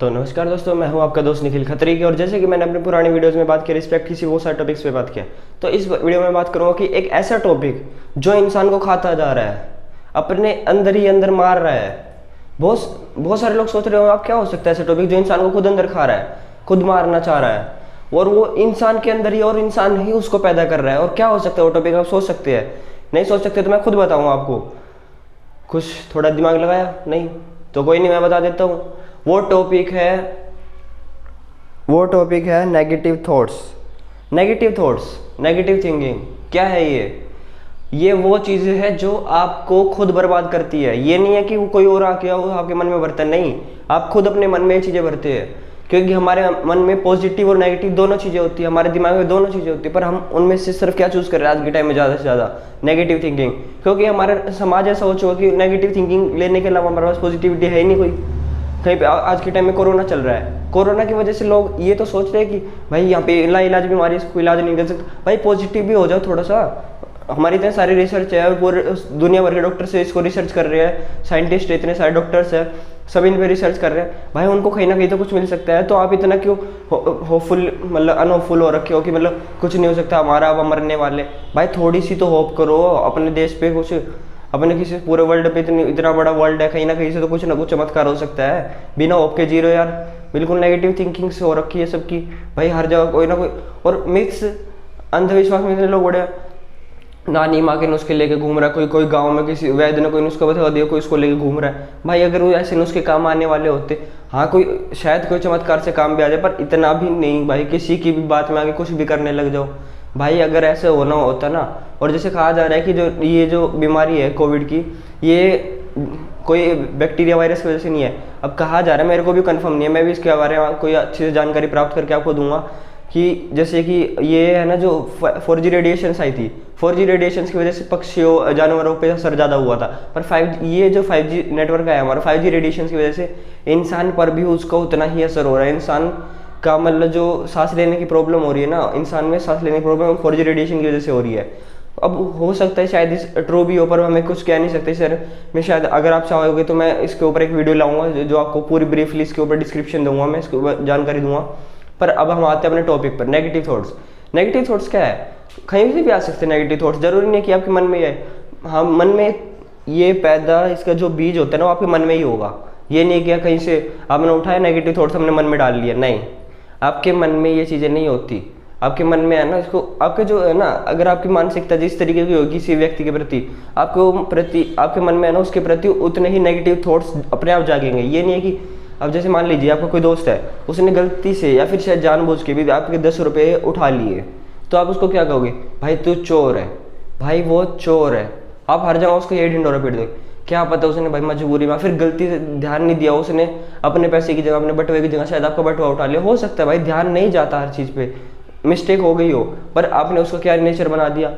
तो नमस्कार दोस्तों, मैं हूं आपका दोस्त निखिल खत्री की। और जैसे कि मैंने अपने पुरानी वीडियोस में बात की रिस्पेक्ट किसी वो सारे टॉपिक्स पे बात किया, तो इस वीडियो में बात करूंगा कि एक ऐसा टॉपिक जो इंसान को खाता जा रहा है, अपने अंदर ही अंदर मार रहा है। बहुत सारे लोग सोच रहे हो आप क्या हो सकता है ऐसा टॉपिक जो इंसान को खुद अंदर खा रहा है, खुद मारना चाह रहा है, और वो इंसान के अंदर ही और इंसान ही उसको पैदा कर रहा है। और क्या हो सकता है वो टॉपिक, आप सोच सकते हैं? नहीं सोच सकते तो मैं खुद बताऊंगा आपको। कुछ थोड़ा दिमाग लगाया? नहीं तो कोई नहीं, मैं बता देता हूँ। वो टॉपिक है नेगेटिव थॉट्स। नेगेटिव थिंकिंग क्या है ये वो चीज़ें है जो आपको खुद बर्बाद करती है। ये नहीं है कि वो कोई और आके वो आपके मन में भरता है, नहीं, आप खुद अपने मन में ये चीज़ें भरते हैं। क्योंकि हमारे मन में पॉजिटिव और नेगेटिव दोनों चीज़ें होती है, हमारे दिमाग में दोनों चीज़ें होती है, पर हम उनमें से सिर्फ क्या चूज़ कर रहे हैं आज के टाइम में ज़्यादा से ज़्यादा? Negative thinking. क्योंकि हमारा समाज ऐसा हो चुका कि नेगेटिव थिंकिंग लेने के अलावा हमारे पास पॉजिटिविटी है ही नहीं कोई। कहीं पे आज के टाइम में कोरोना चल रहा है, कोरोना की वजह से लोग ये तो सोच रहे हैं कि भाई यहाँ पे इलाज बीमारी इसको इलाज नहीं कर सकते। भाई पॉजिटिव भी हो जाओ थोड़ा सा। हमारी इतने सारी रिसर्च है और पूरे दुनिया भर के डॉक्टर से इसको रिसर्च कर रहे हैं, साइंटिस्ट इतने सारे डॉक्टर्स हैं, सब इन पे रिसर्च कर रहे हैं। भाई उनको कहीं ना कहीं तो कुछ मिल सकता है। तो आप इतना क्यों होपफुल, मतलब अनहोपफुल हो रखे हो कि मतलब कुछ नहीं हो सकता हमारा, अब मरने वाले। भाई थोड़ी सी तो होप करो अपने देश पे, कुछ अपने किसी पूरे वर्ल्ड पे, इतना बड़ा वर्ल्ड है, कहीं ना कहीं से तो कुछ ना कुछ चमत्कार हो सकता है। बिना होप के जीरो यार, बिल्कुल नेगेटिव थिंकिंग से हो रखी है सबकी। भाई हर जगह कोई ना कोई, और मिक्स अंधविश्वास में इतने लोग बड़े नानी माँ के नुस्खे लेके घूम रहा है। कोई गांव में किसी वैद्य ने कोई नुस्खा बता दिया, कोई उसको लेके घूम रहा है। भाई अगर वो ऐसे नुस्खे काम आने वाले होते, हाँ कोई शायद कोई चमत्कार से काम भी आ जाए, पर इतना भी नहीं भाई किसी की भी बात में आगे कुछ भी करने लग जाओ। भाई अगर ऐसे होना होता ना, और जैसे कहा जा रहा है कि जो बीमारी है कोविड की, ये कोई बैक्टीरिया वायरस की वजह से नहीं है। अब कहा जा रहा है, मेरे को भी कंफर्म नहीं है, मैं भी इसके बारे में कोई अच्छी से जानकारी प्राप्त करके आपको दूंगा कि जैसे कि ये है ना, जो 4G रेडिएशंस आई थी, 4G रेडिएशंस की वजह से पक्षियों जानवरों पे असर ज़्यादा हुआ था। पर 5G नेटवर्क है हमारा, 5G रेडिएशंस की वजह से इंसान पर भी उसका उतना ही असर हो रहा है। इंसान का मतलब जो सांस लेने की प्रॉब्लम हो रही है ना, इंसान में सांस लेने की प्रॉब्लम 4G रेडिएशन की वजह से हो रही है। अब हो सकता है शायद इस ट्रू भी हो, पर हमें कुछ कह नहीं सकते सर। मैं शायद अगर आप चाहोगे तो मैं इसके ऊपर एक वीडियो लाऊंगा जो आपको पूरी ब्रीफली इसके ऊपर डिस्क्रिप्शन दूंगा, मैं इसके ऊपर जानकारी दूंगा। पर अब हम आते हैं अपने टॉपिक पर, नेगेटिव थॉट्स। नेगेटिव थॉट्स क्या है? कहीं से भी आ सकते हैं नेगेटिव थॉट्स, जरूरी नहीं कि आपके मन में ही है। हाँ, मन में ये पैदा, इसका जो बीज होता है ना वो आपके मन में ही होगा। ये नहीं कि कहीं से आपने उठाया नेगेटिव थॉट्स हमने मन में डाल लिया, नहीं, आपके मन में ये चीज़ें नहीं होती। आपके मन में है ना, इसको आपके जो है ना, अगर आपकी मानसिकता जिस तरीके की होगी किसी व्यक्ति के प्रति, आपके मन में है ना उसके प्रति उतने ही नेगेटिव थॉट्स अपने आप जागेंगे। ये नहीं है कि अब जैसे मान लीजिए आपका कोई दोस्त है, उसने गलती से या फिर शायद जानबूझ के भी आपके 10 रुपये उठा लिए, तो आप उसको क्या कहोगे? भाई तू चोर है, भाई वो चोर है। आप हर जगह उसको ये ढिंडोरा पीट दोगे। क्या पता उसने भाई मजबूरी में, फिर गलती से ध्यान नहीं दिया, उसने अपने पैसे की जगह, अपने बटुए की जगह शायद आपका बटुआ उठा लिया। हो सकता है भाई, ध्यान नहीं जाता हर चीज़ पे, मिस्टेक हो गई हो, पर आपने उसको क्या नेचर बना दिया,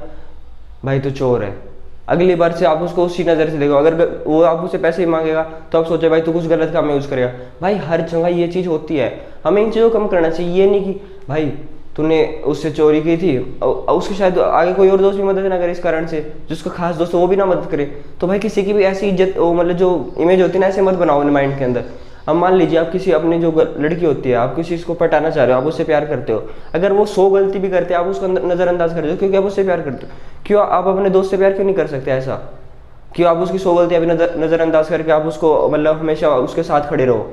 भाई तो चोर है। अगली बार से आप उसको उसी नज़र से देखो। अगर वो आप उससे पैसे ही मांगेगा तो आप सोचे भाई तू कुछ गलत काम में यूज़ करेगा। भाई हर जगह ये चीज़ होती है, हमें इन चीज़ों को कम करना चाहिए। ये नहीं कि भाई तूने उससे चोरी की थी, उसके शायद आगे कोई और दोस्त भी मदद ना करे इस कारण से, जिसका खास दोस्त हो वो भी ना मदद करे, तो भाई किसी की भी ऐसी इज्जत, मतलब जो इमेज होती है ना, ऐसे मत बनाओ अपने माइंड के अंदर। अब मान लीजिए आप किसी अपनी जो लड़की होती है, आप किसी को पटाना चाह रहे हो, आप उससे प्यार करते हो, अगर वो 100 गलती भी करते हैं आप उसको नज़रअंदाज कर दो क्योंकि आप उससे प्यार करते हो। क्यों आप अपने दोस्त से प्यार क्यों नहीं कर सकते ऐसा? क्यों आप उसकी 100 गलतियाँ भी नज़रअंदाज करके आप उसको मतलब हमेशा उसके साथ खड़े रहो?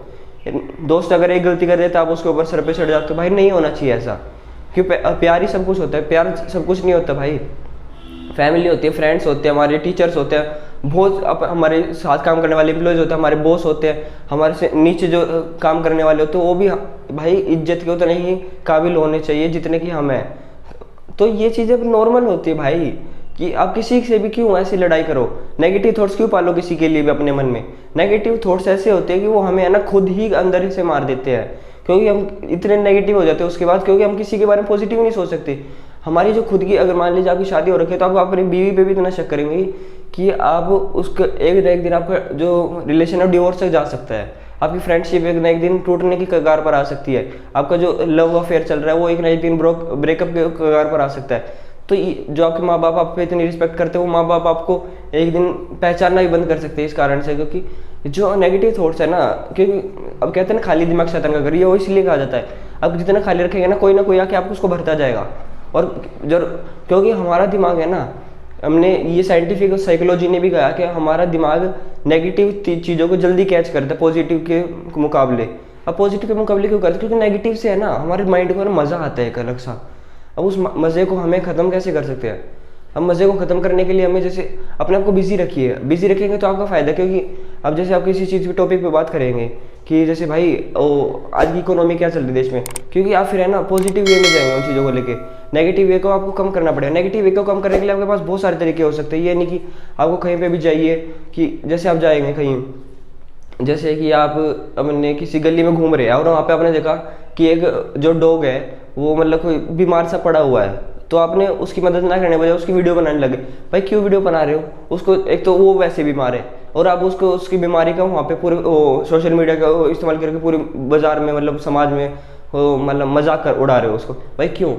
दोस्त अगर एक गलती कर देता है आप उसके ऊपर सर पे चढ़ जाते हो। भाई नहीं होना चाहिए ऐसा। क्यों? प्यार ही सब कुछ होता है, प्यार सब कुछ नहीं होता भाई। फैमिली होती है, फ्रेंड्स होते हैं, हमारे टीचर्स होते हैं, बहुत हमारे साथ काम करने वाले एम्प्लॉयज़ होते हैं, हमारे बॉस होते हैं, हमारे से नीचे जो काम करने वाले होते हैं, वो भी भाई इज्जत के उतने ही काबिल होने चाहिए जितने कि हम हैं। तो ये चीज़ें नॉर्मल होती है भाई, कि आप किसी से भी क्यों ऐसी लड़ाई करो, नेगेटिव थॉट्स क्यों पालो किसी के लिए भी अपने मन में। नेगेटिव थॉट्स ऐसे होते हैं कि वो हमें है ना खुद ही अंदर से मार देते हैं, क्योंकि हम इतने नेगेटिव हो जाते हैं उसके बाद, क्योंकि हम किसी के बारे में पॉजिटिव नहीं सोच सकते। हमारी जो खुद की, अगर मान लीजिए आपकी शादी हो रखी है तो आप अपनी बीवी पे भी इतना शक करेंगे कि आप उसका एक ना एक दिन आपका जो रिलेशन है डिवोर्स तक जा सकता है। आपकी फ्रेंडशिप एक ना एक दिन टूटने की कगार पर आ सकती है। आपका जो लव अफेयर चल रहा है वो एक ना एक दिन ब्रेकअप के कगार पर आ सकता है। तो जो आपके माँ बाप आप पे इतनी रिस्पेक्ट करते हैं, वो माँ बाप आपको एक दिन पहचानना भी बंद कर सकते हैं इस कारण से, क्योंकि जो नेगेटिव थॉट्स है ना, क्योंकि अब कहते हैं ना खाली दिमाग शैतान का घर, ये वो इसलिए कहा जाता है। अब जितना खाली रखेंगे ना, कोई आके आपको उसको भरता जाएगा। और जब, क्योंकि हमारा दिमाग है ना, हमने ये साइंटिफिक साइकोलॉजी ने भी कहा कि हमारा दिमाग नेगेटिव चीज़ों को जल्दी कैच करता है पॉजिटिव के मुकाबले। अब पॉजिटिव के मुकाबले क्यों करते हैं? क्योंकि नेगेटिव से है ना हमारे माइंड को ना मज़ा आता है एक अलग सा। अब उस मज़े को हमें ख़त्म कैसे कर सकते हैं? अब मज़े को ख़त्म करने के लिए हमें जैसे अपने आप को बिजी रखिए, बिजी रखेंगे तो आपका फ़ायदा। क्योंकि अब जैसे आप किसी चीज़ के टॉपिक पे बात करेंगे कि जैसे भाई आज की इकोनॉमी क्या चल रही है देश में, क्योंकि आप फिर है ना पॉजिटिव वे में जाएंगे उन चीज़ों को लेके। नेगेटिव वे को आपको कम करना पड़ेगा। नेगेटिव वे को कम करने के लिए आपके पास बहुत सारे तरीके हो सकते हैं। ये नहीं कि आपको कहीं पर भी जाइए, कि जैसे आप जाएंगे कहीं, जैसे कि आप अपने किसी गली में घूम रहे हैं और वहाँ पे आपने देखा कि एक जो डॉग है वो मतलब कोई बीमार सा पड़ा हुआ है, तो आपने उसकी मदद ना करने बजाय उसकी वीडियो बनाने लगे। भाई क्यों वीडियो बना रहे हो उसको? एक तो वो वैसे बीमार है और आप उसको उसकी बीमारी का वहाँ पे पूरे सोशल मीडिया का इस्तेमाल करके पूरे बाजार में मतलब समाज में मतलब मजाक कर उड़ा रहे हो उसको। भाई क्यों?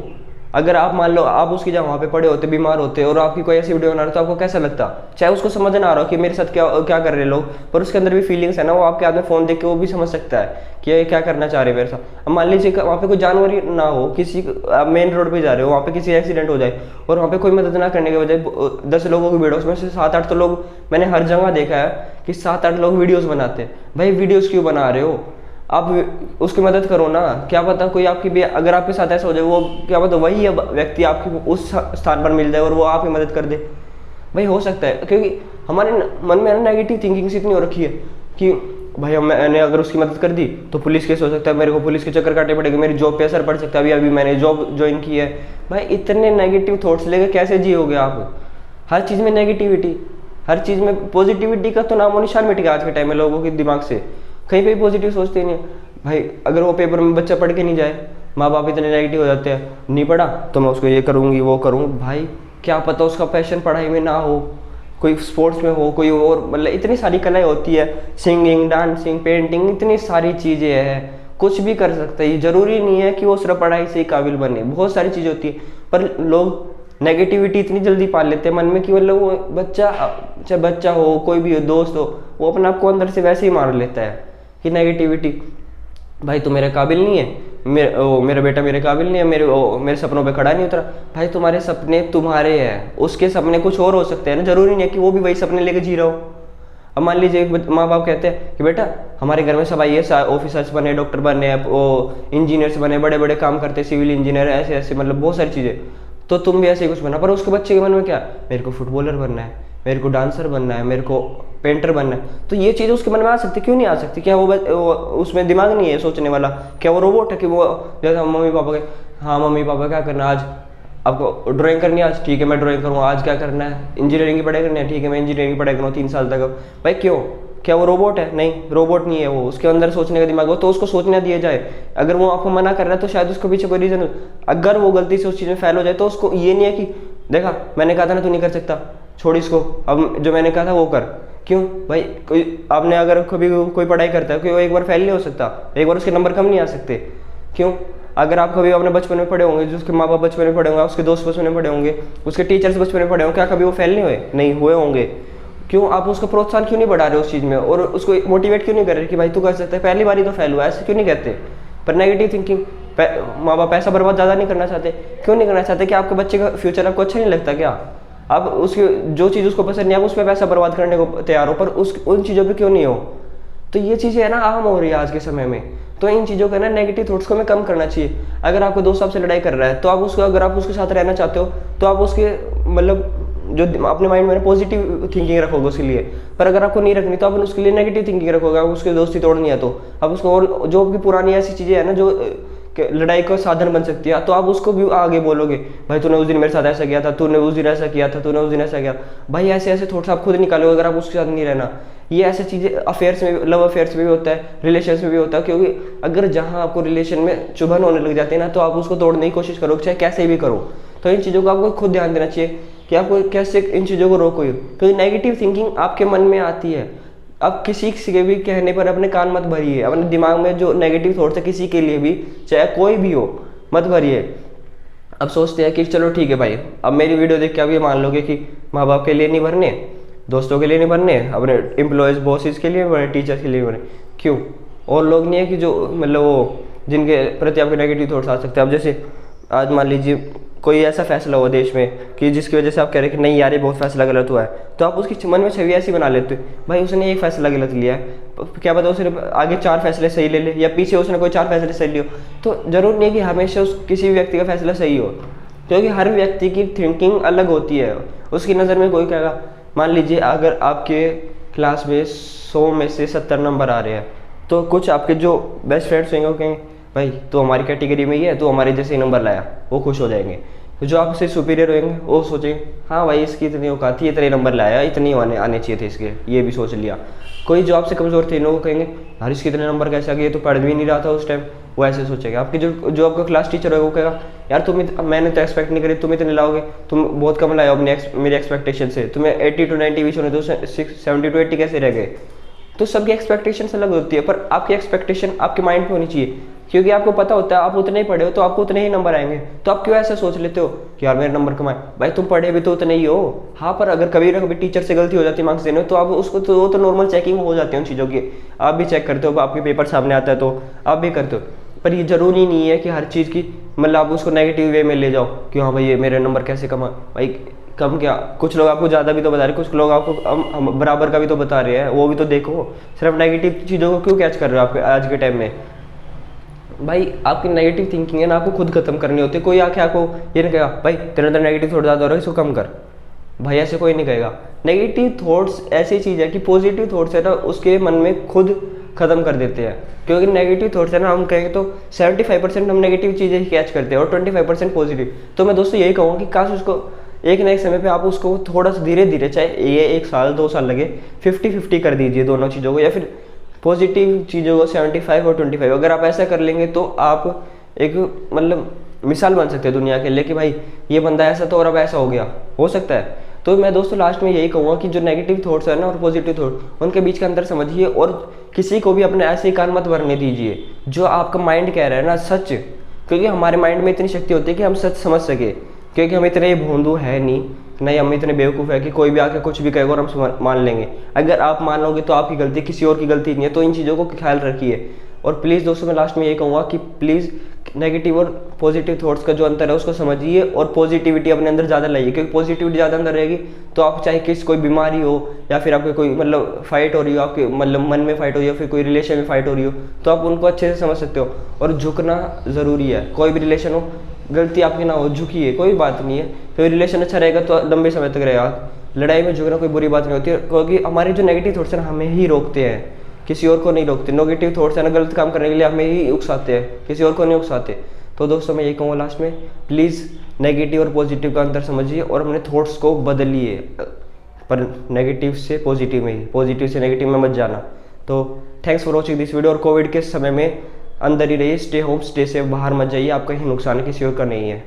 अगर आप मान लो आप उसकी जगह वहाँ पे पड़े होते, बीमार होते और आपकी कोई ऐसी वीडियो बना रहे तो आपको कैसा लगता? चाहे उसको समझ ना आ रहा हो कि मेरे साथ क्या क्या कर रहे लोग, पर उसके अंदर भी फीलिंग्स है ना, वो आपके हाथ में फ़ोन देख के वो भी समझ सकता है कि ये क्या करना चाह रहे हैं मेरे साथ। अब मान लीजिए वहाँ पे कोई जानवर ही ना हो, किसी आप मेन रोड पे जा रहे हो, वहाँ पे किसी एक्सीडेंट हो जाए और वहाँ पे कोई मदद ना करने के बजाय 10 लोगों की भीड़, उसमें से 7-8 तो लोग, मैंने हर जगह देखा है कि 7-8 लोग वीडियोज़ बनाते हैं। भाई वीडियोज़ क्यों बना रहे हो? आप उसकी मदद करो ना। क्या पता कोई आपकी भी, अगर आपके साथ ऐसा हो जाए, वो क्या पता वही व्यक्ति आपकी उस स्थान पर मिल जाए और वो आपकी मदद कर दे। भाई हो सकता है, क्योंकि हमारे मन में ना नेगेटिव थिंकिंग इतनी हो रखी है कि भाई मैंने अगर उसकी मदद कर दी तो पुलिस केस हो सकता है, मेरे को पुलिस के चक्कर काटने पड़ेंगे, मेरी जॉब पे असर पड़ सकता है। अभी मैंने जॉब ज्वाइन की है। भाई इतने नेगेटिव थॉट्स लेके कैसे जियोगे आप? हर चीज़ में नेगेटिविटी, हर चीज़ में पॉजिटिविटी का तो नामो निशान मिट गया आज के टाइम में लोगों के दिमाग से। कहीं पे भी पॉजिटिव सोचते ही नहीं। भाई अगर वो पेपर में बच्चा पढ़ के नहीं जाए, माँ बाप इतने नेगेटिव हो जाते हैं, नहीं पढ़ा तो मैं उसको ये करूँगी वो करूँ। भाई क्या पता उसका पैशन पढ़ाई में ना हो, कोई स्पोर्ट्स में हो, कोई और, मतलब इतनी सारी कलाएं होती है, सिंगिंग, डांसिंग, पेंटिंग, इतनी सारी चीज़ें हैं, कुछ भी कर सकते हैं। ज़रूरी नहीं है कि वो सिर्फ पढ़ाई से ही काबिल बने, बहुत सारी चीज़ें होती है। पर लोग नेगेटिविटी इतनी जल्दी पाल लेते हैं मन में कि मतलब वो बच्चा, चाहे बच्चा हो, कोई भी हो, दोस्त हो, वो अपने आप को अंदर से वैसे ही मार लेता है कि नेगेटिविटी। भाई तू मेरे काबिल नहीं है, मेरा बेटा मेरे काबिल नहीं है, मेरे सपनों पे खड़ा नहीं उतरा। भाई तुम्हारे सपने तुम्हारे हैं, उसके सपने कुछ और हो सकते हैं ना, जरूरी नहीं है कि वो भी वही सपने लेके जी रहा हो। अब मान लीजिए एक माँ बाप कहते हैं कि बेटा हमारे घर में सब IAS ऑफिसर्स बने, डॉक्टर बने, इंजीनियर्स बने, बड़े बड़े काम करते, सिविल इंजीनियर, ऐसे ऐसे मतलब बहुत सारी चीज़ें, तो तुम भी ऐसे ही कुछ बना। पर उसके बच्चे के मन में क्या? मेरे को फुटबॉलर बनना है, मेरे को डांसर बनना है, मेरे को पेंटर बनना है। तो ये चीज़ उसके मन में आ सकती, क्यों नहीं आ सकती? क्या वो उसमें दिमाग नहीं है सोचने वाला? क्या वो रोबोट है कि वो जैसे मम्मी पापा के, हाँ मम्मी पापा क्या करना आज, आपको ड्राइंग करनी है आज, ठीक है मैं ड्राइंग करूँगा। आज क्या करना है? इंजीनियरिंग की पढ़ाई करनी है, ठीक है मैं इंजीनियरिंग की पढ़ाई करूँगा 3 साल तक। भाई क्यों? क्या वो रोबोट है? नहीं, रोबोट नहीं है वो, उसके अंदर सोचने का दिमाग हो, तो उसको सोचने दिया जाए। अगर वो आपको मना कर रहा है तो शायद उसके पीछे कोई रीज़न हो। अगर वो गलती से उस चीज़ में फेल हो जाए तो उसको ये नहीं है कि देखा मैंने कहा था ना तू नहीं कर सकता, छोड़ इसको, अब जो मैंने कहा था वो कर। क्यों भाई? कोई आपने अगर कभी कोई पढ़ाई करता है, कोई वो एक बार फेल नहीं हो सकता, एक बार उसके नंबर कम नहीं आ सकते। क्यों? अगर आप कभी अपने बचपन में पढ़े होंगे, जो उसके माँ बाप बचपन में पढ़े होंगे, उसके दोस्त बचपन में पढ़े होंगे, उसके टीचर्स बचपन में पढ़े होंगे, क्या कभी वो फेल नहीं हुए? नहीं हुए होंगे। क्यों? आप उसका प्रोत्साहन क्यों नहीं बढ़ा रहे उस चीज़ में, और उसको मोटिवेट क्यों नहीं कर रहे कि भाई तू कर सकता है, पहली बार ही तो फेल हुआ है, ऐसे क्यों नहीं कहते? पर नेगेटिव थिंकिंग, माँ बाप पैसा बर्बाद ज़्यादा नहीं करना चाहते, क्यों नहीं करना चाहते? कि आपके बच्चे का फ्यूचर आपको अच्छा नहीं लगता क्या? आप उसकी जो चीज़ उसको पसंद नहीं है आप उस पर पैसा बर्बाद करने को तैयार हो, पर उन चीज़ों पे क्यों नहीं हो? तो ये चीज़ें है ना आम हो रही है आज के समय में। तो इन चीज़ों का ना नेगेटिव थॉट्स को हमें कम करना चाहिए। अगर आपको दोस्त आपसे लड़ाई कर रहा है तो आप उसको, अगर आप उसके साथ रहना चाहते हो तो आप उसके मतलब जो अपने माइंड में पॉजिटिव थिंकिंग रखोगे उसके लिए। पर अगर आपको नहीं रखनी तो आप उसके लिए नेगेटिव थिंकिंग रखोगे, आप उसकी दोस्ती तोड़नी है तो आप उसको, और जो आपकी पुरानी ऐसी चीज़ें हैं ना जो लड़ाई का साधन बन सकती है, तो आप उसको भी आगे बोलोगे, भाई तूने उस दिन मेरे साथ ऐसा किया था, तूने उस दिन ऐसा किया था, तूने उस दिन ऐसा किया। भाई ऐसे ऐसे थॉट्स आप खुद निकालोगे अगर आप उसके साथ नहीं रहना। ये ऐसी चीज़ें अफेयर्स में, लव अफेयर्स में भी होता है, रिलेशंस में भी होता है। क्योंकि अगर जहाँ आपको रिलेशन में चुभन होने लग जाती है ना, तो आप उसको तोड़ने की कोशिश करोगे, चाहे कैसे भी करो। तो इन चीज़ों को आपको खुद ध्यान देना चाहिए कि आपको कैसे इन चीज़ों को रोको। क्योंकि नेगेटिव थिंकिंग आपके मन में आती है, अब किसी के भी कहने पर अपने कान मत भरिए। अपने दिमाग में जो नेगेटिव थॉट्स है किसी के लिए भी, चाहे कोई भी हो, मत भरिए। अब सोचते हैं कि चलो ठीक है भाई, अब मेरी वीडियो देख के अब ये मान लोगे कि माँ बाप के लिए नहीं भरने, दोस्तों के लिए नहीं बनने, अपने एम्प्लॉयज़ बॉसेस के लिए बने, टीचर्स के लिए बने। क्यों? और लोग नहीं है कि जो मतलब वो जिनके प्रति आपके नेगेटिव थॉट्स आ सकते हैं। अब जैसे आज मान लीजिए कोई ऐसा फैसला हुआ देश में कि जिसकी वजह से आप कह रहे हैं कि नहीं यार ये बहुत फैसला गलत हुआ है, तो आप उसकी मन में छवि ऐसी बना लेते हो, भाई उसने एक फैसला गलत लिया है, क्या पता उसने आगे 4 फैसले सही ले ले, या पीछे उसने कोई 4 फैसले सही लियो। तो जरूर नहीं कि हमेशा उस किसी भी व्यक्ति का फैसला सही हो, क्योंकि हर व्यक्ति की थिंकिंग अलग होती है। उसकी नज़र में कोई कहेगा, मान लीजिए अगर आपके क्लास में 100 में से 70 नंबर आ रहे हैं, तो कुछ आपके जो बेस्ट फ्रेंड्स होंगे वो कहेंगे भाई तो हमारी कैटेगरी में ही है, तो हमारे जैसे ही नंबर लाया, वो खुश हो जाएंगे। तो जो आपसे सुपीरियर होंगे वो सोचेंगे हाँ भाई इसकी इतनी औकात थी, इतने नंबर लाया, इतनी आने चाहिए थे इसके, ये भी सोच लिया। कोई जो आपसे कमज़ोर थे लोग कहेंगे यार इसके इतने नंबर कैसे आ गए, तो पढ़ भी नहीं रहा था उस टाइम, वो ऐसे सोचेगा। आपके जो आपका क्लास टीचर होगा वो कहेगा यार मैंने तो एक्सपेक्ट नहीं करी तुम इतने लाओगे, तुम बहुत कम लाए अपने मेरी एक्सपेक्टेशन से, तुम्हें 80 to 90 विषय होने तो 70 to 80 कैसे रह गए। तो सबकी एक्सपेक्टेशन अलग होती है, पर आपकी एक्सपेक्टेशन आपके माइंड पे होनी चाहिए, क्योंकि आपको पता होता है आप उतने ही पढ़े हो तो आपको उतने ही नंबर आएंगे। तो आप क्यों ऐसा सोच लेते हो कि यार मेरे नंबर कमाए, भाई तुम पढ़े भी तो उतने ही हो। हाँ, पर अगर कभी ना कभी टीचर से गलती हो जाती है मार्क्स देने में, तो आप उसको तो वो तो नॉर्मल चेकिंग हो जाती है उन चीज़ों की, आप भी चेक करते हो, आपके पेपर सामने आता है तो आप भी करते हो। पर ये जरूरी नहीं है कि हर चीज़ की मतलब आप उसको नेगेटिव वे में ले जाओ कि हाँ भाई ये मेरे नंबर कैसे कमा, भाई कम क्या, कुछ लोग आपको ज़्यादा भी तो बता रहे हैं, कुछ लोग आपको हम बराबर का भी तो बता रहे हैं, वो भी तो देखो। सिर्फ नेगेटिव चीज़ों को क्यों कैच कर रहे हो आपके आज के टाइम में। भाई आपकी नेगेटिव थिंकिंग है ना, आपको खुद खत्म करनी होती है। कोई आके आपको ये नहीं कहेगा भाई तेरे अंदर नेगेटिव थॉट ज़्यादा हो रहा है, इसको कम कर, भाई ऐसे कोई नहीं कहेगा। नेगेटिव थॉट्स ऐसी चीज़ है कि पॉजिटिव थॉट्स है ना उसके मन में खुद ख़त्म कर देते हैं, क्योंकि नेगेटिव थॉट्स है ना, हम कहेंगे तो 75% हम नेगेटिव चीज़ें ही कैच करते हैं और 25% पॉजिटिव। तो मैं दोस्तों यही कहूँगा कि काश उसको एक ना एक समय पे आप उसको थोड़ा सा धीरे धीरे, चाहे ये 1 साल 2 साल लगे, 50-50 कर दीजिए दोनों चीज़ों को, या फिर पॉजिटिव चीज़ों को 75 और 25। अगर आप ऐसा कर लेंगे तो आप एक मतलब मिसाल बन सकते हैं दुनिया के लिए कि भाई ये बंदा ऐसा तो और अब ऐसा हो सकता है। तो मैं दोस्तों लास्ट में यही कहूँगा कि जो नेगेटिव थॉट्स है ना और पॉजिटिव थॉट, उनके बीच का अंतर समझिए, और किसी को भी अपने ऐसे ही कान मत भरने दीजिए जो आपका माइंड कह रहा है ना सच, क्योंकि हमारे माइंड में इतनी शक्ति होती है कि हम सच समझ सके, क्योंकि हम इतने भोंदू है नहीं, हम इतने बेवकूफ़ है कि कोई भी आके कुछ भी कहेगा और हम मान लेंगे। अगर आप मान लोगे तो आपकी गलती, किसी और की गलती नहीं है। तो इन चीज़ों को ख्याल रखिए। और प्लीज़ दोस्तों मैं लास्ट में ये कहूँगा कि प्लीज़ नेगेटिव और पॉजिटिव थॉट्स का जो अंतर है उसको समझिए और पॉजिटिविटी अपने अंदर ज़्यादा लाइए, क्योंकि पॉजिटिविटी ज़्यादा अंदर रहेगी तो आप चाहे कोई बीमारी हो या फिर आपके कोई मतलब फाइट हो रही हो, आपके मतलब मन में फाइट हो रही हो, फिर कोई रिलेशन में फाइट हो रही हो, तो आप उनको अच्छे से समझ सकते हो। और झुकना ज़रूरी है, कोई भी रिलेशन हो, गलती आपकी ना हो, झुकिए, कोई बात नहीं है। तो रिलेशन अच्छा रहेगा तो लंबे समय तक रहेगा। लड़ाई में झुकना कोई बुरी बात नहीं होती है, क्योंकि हमारे जो नेगेटिव थॉट्स हैं ना हमें ही रोकते हैं, किसी और को नहीं रोकते। नेगेटिव थॉट्स है ना गलत काम करने के लिए हमें ही उकसाते हैं, किसी और को नहीं उकसाते। तो दोस्तों मैं ये कहूँगा लास्ट में, प्लीज़ नेगेटिव और पॉजिटिव का अंतर समझिए और अपने थॉट्स को बदलिए, पर नेगेटिव से पॉजिटिव में ही, पॉजिटिव से नेगेटिव में मत जाना। तो thanks for watching this video. और कोविड के समय में अंदर ही रहिए, स्टे होम स्टे सेफ, बाहर मत जाइए, आपका ही नुकसान है, किसी और का नहीं है।